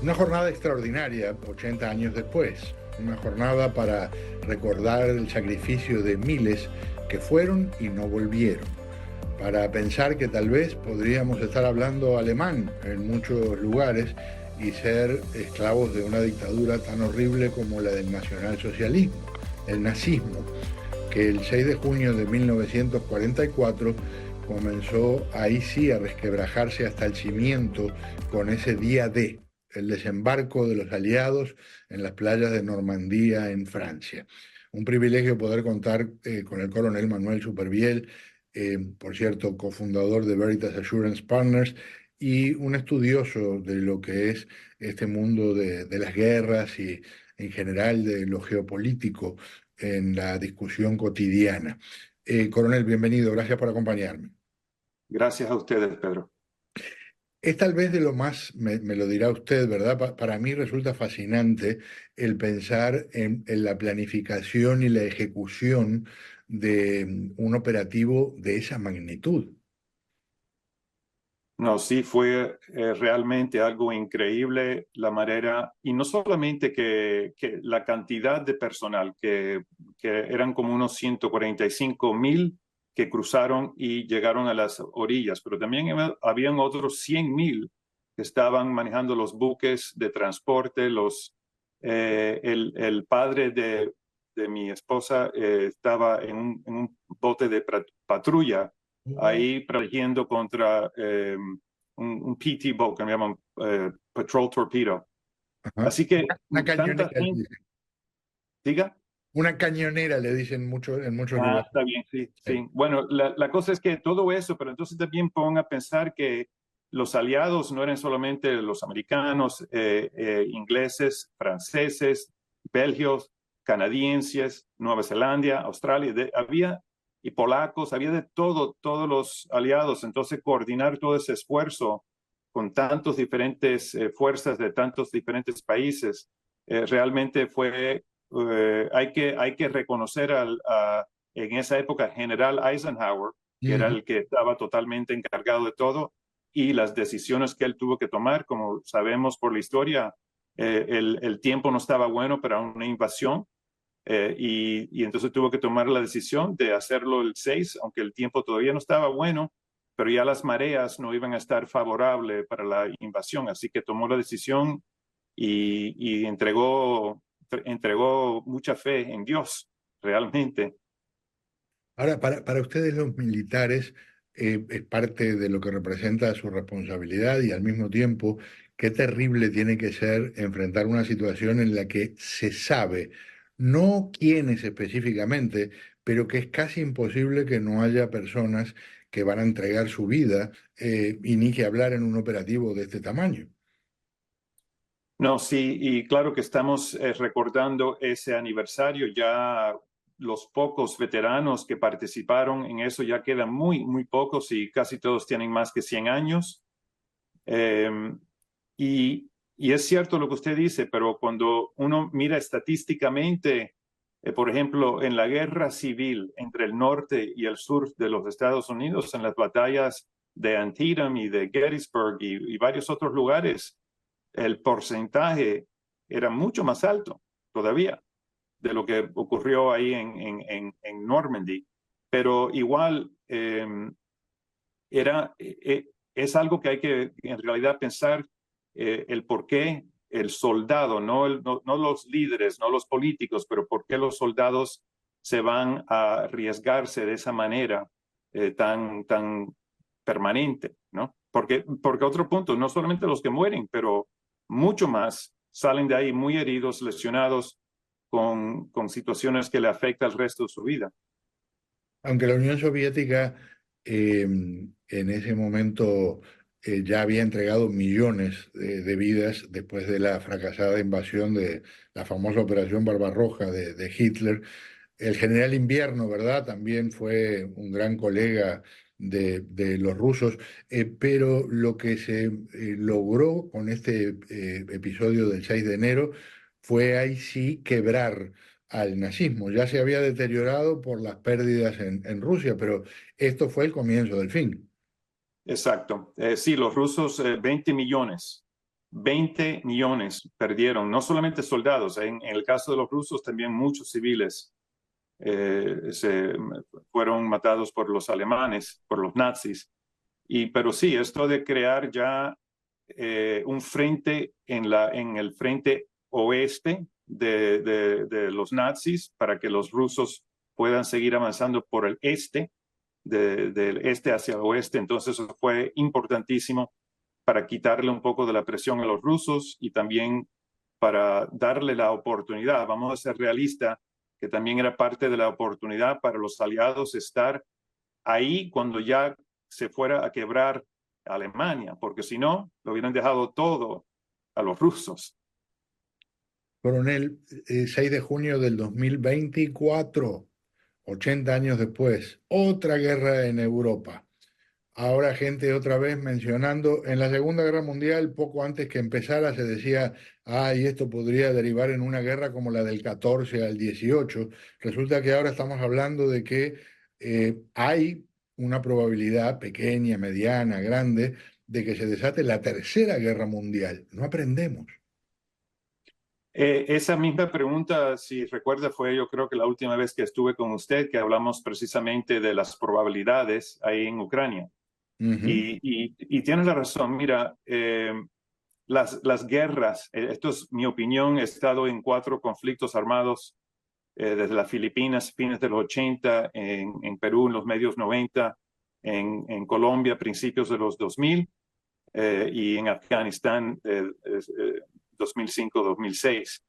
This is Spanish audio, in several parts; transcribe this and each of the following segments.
Una jornada extraordinaria, 80 años después. Una jornada para recordar el sacrificio de miles que fueron y no volvieron. Para pensar que tal vez podríamos estar hablando alemán en muchos lugares y ser esclavos de una dictadura tan horrible como la del nacionalsocialismo, el nazismo, que el 6 de junio de 1944 comenzó ahí sí a resquebrajarse hasta el cimiento con ese día D, el desembarco de los aliados en las playas de Normandía, en Francia. Un privilegio poder contar con el coronel Manuel Supervielle, por cierto, cofundador de Veritas Assurance Partners y un estudioso de lo que es este mundo de las guerras y en general de lo geopolítico en la discusión cotidiana. Coronel, bienvenido, gracias por acompañarme. Gracias a ustedes, Pedro. Es tal vez de lo más, me lo dirá usted, ¿verdad? Para mí resulta fascinante el pensar en la planificación y la ejecución de un operativo de esa magnitud. No, sí, fue realmente algo increíble la manera, y no solamente que la cantidad de personal, que eran como unos 145,000 que cruzaron y llegaron a las orillas, pero también habían otros 100,000 que estaban manejando los buques de transporte. El padre de mi esposa estaba en un bote de patrulla Oh. ahí protegiendo contra un PT boat que me llaman Patrol Torpedo. Ajá. Así que Una tanta cañonera, le gente, dicen. diga. Una cañonera, le dicen en muchos Ah, lugares. está bien, sí, sí. Bueno, la cosa es que todo eso, pero entonces también ponga a pensar que los aliados no eran solamente los americanos, ingleses, franceses, belgios, canadienses, Nueva Zelanda, Australia, había y polacos, había de todo, todos los aliados. Entonces, coordinar todo ese esfuerzo con tantos diferentes fuerzas de tantos diferentes países, realmente fue, hay que reconocer en esa época General Eisenhower, que era Ujú. el que estaba totalmente encargado de todo, y las decisiones que él tuvo que tomar, como sabemos por la historia, el tiempo no estaba bueno para una invasión, y entonces tuvo que tomar la decisión de hacerlo el 6, aunque el tiempo todavía no estaba bueno, pero ya las mareas no iban a estar favorables para la invasión, así que tomó la decisión y entregó mucha fe en Dios, realmente. Ahora, para ustedes los militares es parte de lo que representa su responsabilidad y al mismo tiempo, qué terrible tiene que ser enfrentar una situación en la que se sabe, no quiénes específicamente, pero que es casi imposible que no haya personas que van a entregar su vida y ni que hablar en un operativo de este tamaño. No, sí, y claro que estamos recordando ese aniversario. Ya los pocos veteranos que participaron en eso ya quedan muy, muy pocos y casi todos tienen más que 100 años. Eh, y es cierto lo que usted dice, pero cuando uno mira estadísticamente, por ejemplo, en la guerra civil entre el norte y el sur de los Estados Unidos, en las batallas de Antietam y de Gettysburg y varios otros lugares, el porcentaje era mucho más alto todavía de lo que ocurrió ahí en Normandy. Pero igual es algo que hay que en realidad pensar el por qué el soldado, no los líderes, no los políticos, pero por qué los soldados se van a arriesgarse de esa manera tan permanente, ¿no? Porque otro punto, no solamente los que mueren, pero mucho más salen de ahí muy heridos, lesionados, con situaciones que le afectan el resto de su vida. Aunque la Unión Soviética en ese momento ya había entregado millones de vidas después de la fracasada invasión de la famosa Operación Barbarroja de Hitler. El general Invierno, ¿verdad? También fue un gran colega de los rusos, pero lo que se logró con este episodio del 6 de enero fue ahí sí quebrar al nazismo. Ya se había deteriorado por las pérdidas en Rusia, pero esto fue el comienzo del fin. Exacto. Sí, los rusos, 20 millones. 20 millones perdieron, no solamente soldados, en el caso de los rusos también muchos civiles se fueron matados por los alemanes, por los nazis. Pero sí, esto de crear ya un frente en el frente oeste de los nazis para que los rusos puedan seguir avanzando por el este, del este hacia el oeste. Entonces eso fue importantísimo para quitarle un poco de la presión a los rusos y también para darle la oportunidad, vamos a ser realistas, que también era parte de la oportunidad para los aliados estar ahí cuando ya se fuera a quebrar Alemania, porque si no, lo hubieran dejado todo a los rusos. Coronel, 6 de junio del 2024, 80 años después, otra guerra en Europa. Ahora gente otra vez mencionando, en la Segunda Guerra Mundial, poco antes que empezara, se decía, y esto podría derivar en una guerra como la del 14 al 18. Resulta que ahora estamos hablando de que hay una probabilidad pequeña, mediana, grande, de que se desate la Tercera Guerra Mundial. No aprendemos. Esa misma pregunta, si recuerda, fue yo creo que la última vez que estuve con usted, que hablamos precisamente de las probabilidades ahí en Ucrania. Y tienes la razón, mira, las guerras, esto es mi opinión, he estado en 4 conflictos armados desde las Filipinas, fines de los 80, en Perú en los medios 90, en Colombia, principios de los 2000, y en Afganistán 2005-2006.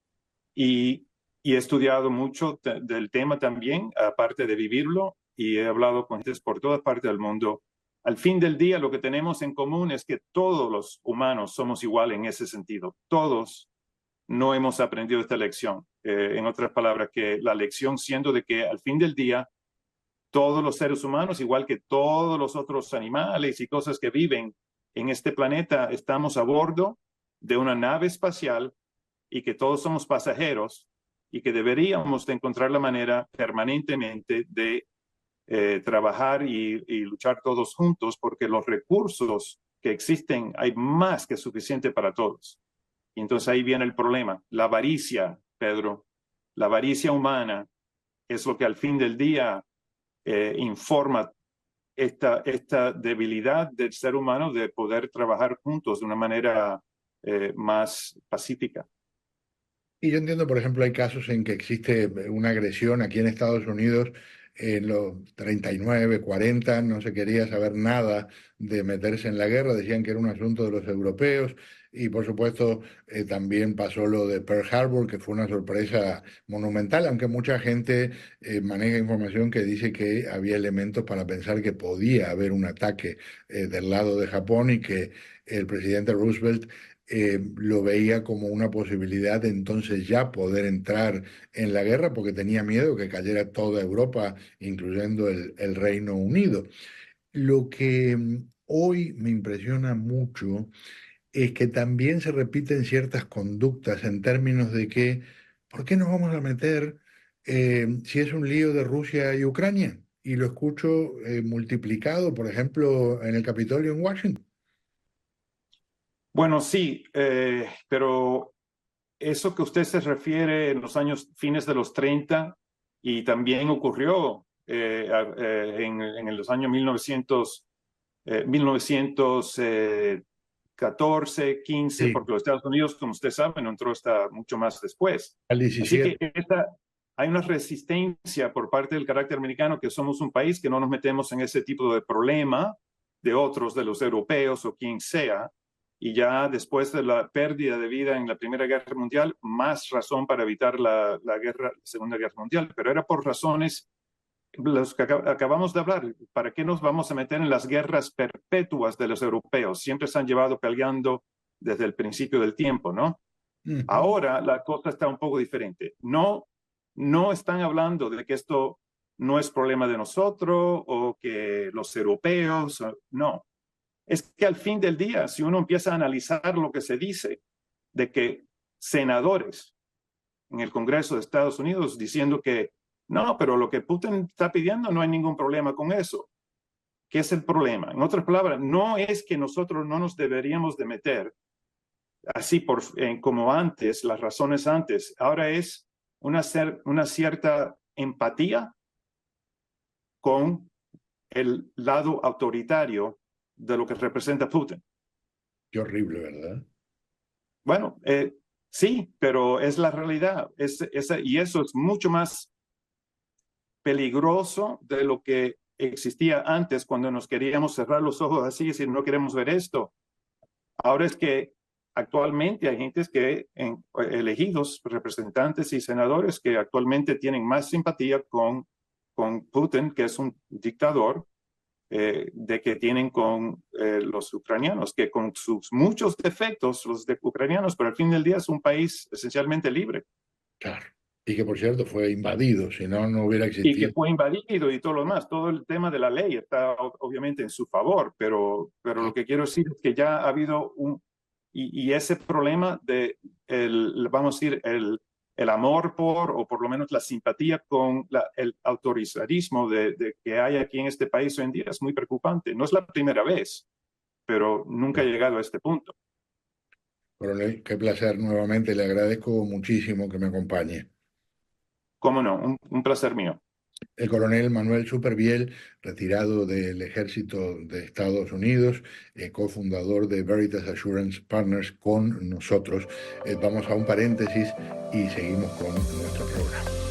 Y he estudiado mucho del tema también, aparte de vivirlo, y he hablado con gente por todas partes del mundo. Al fin del día, lo que tenemos en común es que todos los humanos somos iguales en ese sentido. Todos no hemos aprendido esta lección. En otras palabras, que la lección siendo de que al fin del día, todos los seres humanos, igual que todos los otros animales y cosas que viven en este planeta, estamos a bordo de una nave espacial y que todos somos pasajeros y que deberíamos de encontrar la manera permanentemente de trabajar y luchar todos juntos, porque los recursos que existen hay más que suficiente para todos. Y entonces ahí viene el problema. La avaricia, Pedro, la avaricia humana es lo que al fin del día informa esta debilidad del ser humano de poder trabajar juntos de una manera más pacífica. Y yo entiendo, por ejemplo, hay casos en que existe una agresión aquí en Estados Unidos. En los 39, 40, no se quería saber nada de meterse en la guerra, decían que era un asunto de los europeos. Y por supuesto también pasó lo de Pearl Harbor, que fue una sorpresa monumental, aunque mucha gente maneja información que dice que había elementos para pensar que podía haber un ataque del lado de Japón y que el presidente Roosevelt lo veía como una posibilidad de entonces ya poder entrar en la guerra porque tenía miedo que cayera toda Europa, incluyendo el Reino Unido. Lo que hoy me impresiona mucho es que también se repiten ciertas conductas en términos de que, ¿por qué nos vamos a meter si es un lío de Rusia y Ucrania? Y lo escucho multiplicado, por ejemplo, en el Capitolio en Washington. Bueno, sí, pero eso que usted se refiere en los años fines de los 30 y también ocurrió en los años 1914, 15, Sí, porque los Estados Unidos, como usted sabe, no entró hasta mucho más después. al Así 17. que hay una resistencia por parte del carácter americano, que somos un país que no nos metemos en ese tipo de problema de otros, de los europeos o quien sea. Y ya después de la pérdida de vida en la Primera Guerra Mundial, más razón para evitar la Segunda Guerra Mundial, pero era por razones los que acabamos de hablar. ¿Para qué nos vamos a meter en las guerras perpetuas de los europeos? Siempre se han llevado peleando desde el principio del tiempo, ¿no? Ahora la cosa está un poco diferente. No están hablando de que esto no es problema de nosotros o que los europeos, no. Es que al fin del día, si uno empieza a analizar lo que se dice de que senadores en el Congreso de Estados Unidos diciendo que no, pero lo que Putin está pidiendo no hay ningún problema con eso. ¿Qué es el problema? En otras palabras, no es que nosotros no nos deberíamos de meter así como antes, las razones antes. Ahora es una cierta empatía con el lado autoritario de lo que representa Putin. Qué horrible, ¿verdad? Bueno, sí, pero es la realidad. Y eso es mucho más peligroso de lo que existía antes cuando nos queríamos cerrar los ojos así y decir, no queremos ver esto. Ahora es que actualmente hay gentes elegidos, representantes y senadores que actualmente tienen más simpatía con Putin, que es un dictador, de que tienen con los ucranianos, que con sus muchos defectos, los ucranianos, pero al fin del día es un país esencialmente libre. Claro. Y que, por cierto, fue invadido, si no, no hubiera Y que existido. fue invadido y todo lo demás. Todo el tema de la ley está obviamente en su favor, pero lo que quiero decir es que ya ha habido y ese problema de, vamos a decir, el amor por, o por lo menos la simpatía con el autoritarismo que hay aquí en este país hoy en día es muy preocupante. No es la primera vez, pero nunca ha llegado a este punto. Coronel, qué placer nuevamente, le agradezco muchísimo que me acompañe. ¿Cómo no? Un placer mío. El coronel Manuel Supervielle, retirado del Ejército de Estados Unidos, cofundador de Veritas Assurance Partners con nosotros. Vamos a un paréntesis y seguimos con nuestro programa.